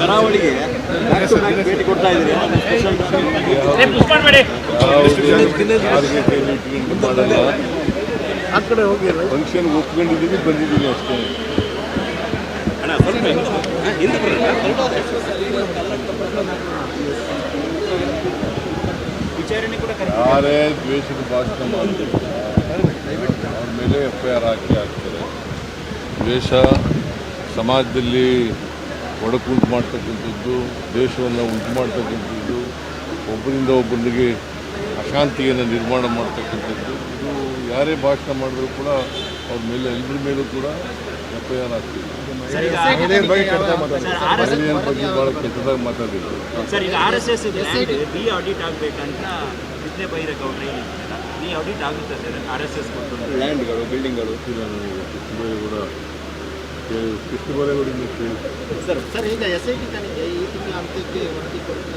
ಕರಾವಳಿಗೆ ಭೇಟಿ ಕೊಡ್ತಾ ಇದ್ದೀರಿ. ಆ ಕಡೆ ಹೋಗಿ ಫಂಕ್ಷನ್ ಒಪ್ಕೊಂಡಿದ್ದೀವಿ, ಬಂದಿದ್ದೀವಿ ಅಷ್ಟೇ. ಯಾರೇ ದ್ವೇಷದ ಭಾಷಣ ಮಾಡ್ತಾರೆ ಅವ್ರ ಮೇಲೆ FIR ಆಗ್ತಾರೆ. ದ್ವೇಷ ಸಮಾಜದಲ್ಲಿ ಒಡಕುಂಟು ಮಾಡ್ತಕ್ಕಂಥದ್ದು, ದೇಶವನ್ನು ಉಂಟು ಮಾಡ್ತಕ್ಕಂಥದ್ದು, ಒಬ್ಬರಿಂದ ಒಬ್ಬರಿಗೆ ಅಶಾಂತಿಯನ್ನು ನಿರ್ಮಾಣ ಮಾಡ್ತಕ್ಕಂಥದ್ದು, ಇದು ಯಾರೇ ಭಾಷಣ ಮಾಡಿದ್ರು ಕೂಡ ಅವ್ರ ಮೇಲೆ ಎಲ್ಲರ ಮೇಲೂ ಕೂಡ FIR ಆಗ್ತಿದೆ. ಮಹಿಳೆಯರ ಬಗ್ಗೆ ಭಾಳ ಕೆಟ್ಟದಾಗಿ ಮಾತಾಡಿದ್ರು. ಸರ್, ಈಗ RSS ಡಿ ಆಡಿಟ್ ಆಗಬೇಕಂತ ವಿದ್ಯೆ ಬೈರೇಗೌಡರು ಹೇಳಿದ್ದಾರೆ. ಡಿ ಆಡಿಟ್ ಆಗುತ್ತೆ ಸರ್ RSS ಕೊಟ್ಟು ಲ್ಯಾಂಡ್ಗಳು, ಬಿಲ್ಡಿಂಗ್ಗಳು ಕೂಡ ಕೃಷ್ಣ ಬೈರೇಗೌಡರಿಂದ ಕೇಳಿ. ಸರ್ ಈಗ SIT ತನಿಖೆ ಈ ತಿಂಗಳ ಅಂತ್ಯಕ್ಕೆ ವರದಿ ಕೊಡ್ತಾ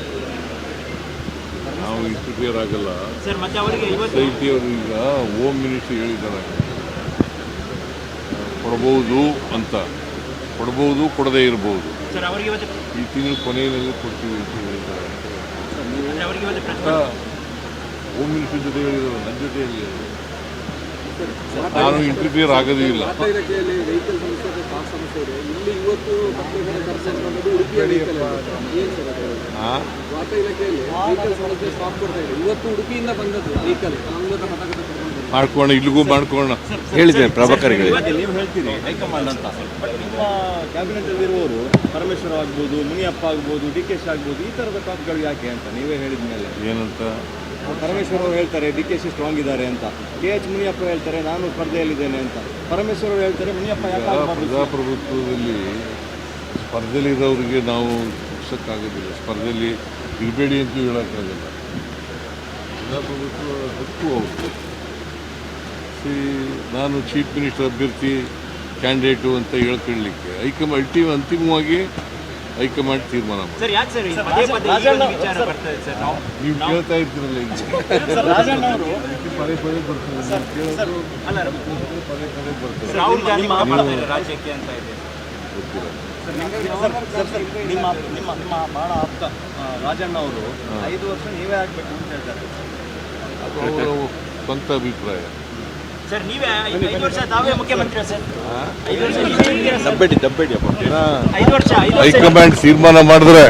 ನಾವು ಇಂಟರ್ಫಿಯರ್ ಆಗಲ್ಲ ಸರ್. ಮತ್ತೆ ಅವರಿಗೆ SIT ಅವರು ಈಗ ಹೋಮ್ ಮಿನಿಸ್ಟ್ರಿ ಹೇಳಿದ್ದಾರೆ, ಕೊಡ್ಬೋದು ಅಂತ, ಕೊಡ್ಬೋದು, ಕೊಡದೇ ಇರ್ಬೋದು. ಸರ್, ಅವರಿಗೆ ಈ ತಿಂಗಳ ಕೊನೆಯಲ್ಲಿ ಕೊಡ್ತೀವಿ ಅಂತ ಹೇಳಿದ್ದಾರೆ. ಹೋಮ್ ಮಿನಿಸ್ಟ್ರಿ ಜೊತೆ ಹೇಳಿದ್ರು, ನನ್ನ ಜೊತೆ ಹೇಳಿದ್ರು. ನಾನು ಇಂಟರ್ಫಿಯರ್ ಆಗೋದೇ ಇಲ್ಲ. ಮಾಡ್ಕೋಣ, ಇಲ್ಲಿಗೂ ಮಾಡ್ಕೋಣ ಹೇಳಿದ್ದೇನೆ ಪ್ರಭಾಕರ್ಗೆ. ನೀವು ಹೇಳ್ತೀರಿ ಹೈಕಮಾಂಡ್ ಅಂತ, ಬಟ್ ನಿಮ್ಮ ಕ್ಯಾಬಿನೆಟ್ ಅಲ್ಲಿರುವವರು ಪರಮೇಶ್ವರ್ ಆಗ್ಬೋದು, ಮುನಿಯಪ್ಪ ಆಗ್ಬೋದು, DKC ಆಗ್ಬೋದು, ಈ ಥರದ ಟಾಪ್ಗಳು ಯಾಕೆ ಅಂತ ನೀವೇ ಹೇಳಿದ ಮೇಲೆ ಏನಂತ ಪರಮೇಶ್ವರ್ ಅವರು ಹೇಳ್ತಾರೆ DKC ಸ್ಟ್ರಾಂಗ್ ಇದ್ದಾರೆ ಅಂತ, KH ಮುನಿಯಪ್ಪ ಹೇಳ್ತಾರೆ ನಾನು ಸ್ಪರ್ಧೆಯಲ್ಲಿದ್ದೇನೆ ಅಂತ, ಪರಮೇಶ್ವರ್ ಅವರು ಹೇಳ್ತಾರೆ ಮುನಿಯಪ್ಪ ಯಾಕೆ ಪ್ರಜಾಪ್ರಭುತ್ವದಲ್ಲಿ ಸ್ಪರ್ಧೆಯಲ್ಲಿರೋರಿಗೆ ನಾವು ಮುಗಿಸೋಕ್ಕಾಗೋದಿಲ್ಲ, ಸ್ಪರ್ಧೆಯಲ್ಲಿ ಇರಬೇಡಿ ಅಂತೂ ಹೇಳೋಕ್ಕಾಗಲ್ಲ. ಪ್ರಜಾಪ್ರಭುತ್ವ ಹಕ್ಕು ಹೌದು. ನಾನು ಚೀಫ್ ಮಿನಿಸ್ಟರ್ ಅಭ್ಯರ್ಥಿ ಕ್ಯಾಂಡಿಡೇಟು ಅಂತ ಹೇಳ್ಕೊಳ್ಳಿಕ್ಕೆ ಅಂತಿಮವಾಗಿ ಹೈಕಮಾಂಡ್ ತೀರ್ಮಾನ ಮಾಡಿ. ನೀವು ಕೇಳ್ತಾ ಇರ್ತೀರಲ್ಲ, ಈಗ ಪದೇ ಪದೇ ಬರ್ತದೆ, ನಿಮ್ಮ ಬಹಳ ಆಪ್ತ ರಾಜಣ್ಣ ಅವರು 5 ವರ್ಷ ನೀವೇ ಆಗ್ಬೇಕು ಅಂತ ಹೇಳ್ತಾರೆ. ಅದು ಅವರ ಸ್ವಂತ ಅಭಿಪ್ರಾಯ. ಸರ್, ನೀವೇ 5 ವರ್ಷ ತಾವೇ ಮುಖ್ಯಮಂತ್ರಿ ಸರ್. 5 ವರ್ಷ ಹೈಕಮಾಂಡ್ ತೀರ್ಮಾನ ಮಾಡಿದ್ರೆ